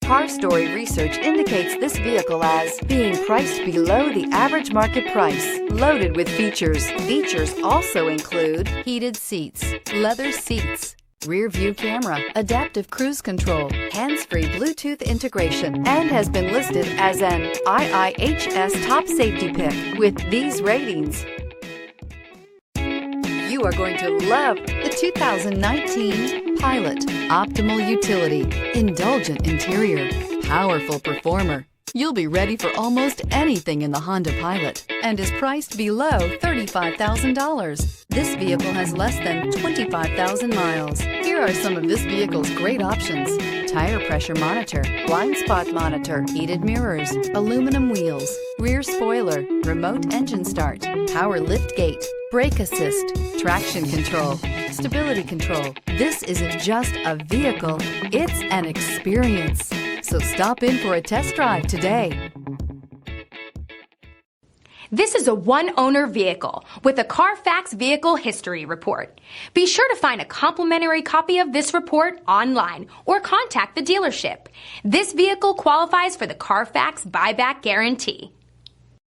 Car Story research indicates this vehicle as being priced below the average market price, loaded with features. Features also include heated seats, leather seats, rear view camera, adaptive cruise control, hands-free Bluetooth integration, and has been listed as an IIHS top safety pick. With these ratings, you are going to love the 2019 Pilot. Optimal utility, indulgent interior, powerful performer. You'll be ready for almost anything in the Honda Pilot and is priced below $35,000. This vehicle has less than 25,000 miles. Here are some of this vehicle's great options: tire pressure monitor, blind spot monitor, heated mirrors, aluminum wheels, rear spoiler, remote engine start, power lift gate, brake assist, traction control, stability control. This isn't just a vehicle, it's an experience. So stop in for a test drive today. This is a one-owner vehicle with a Carfax Vehicle History Report. Be sure to find a complimentary copy of this report online or contact the dealership. This vehicle qualifies for the Carfax Buyback Guarantee.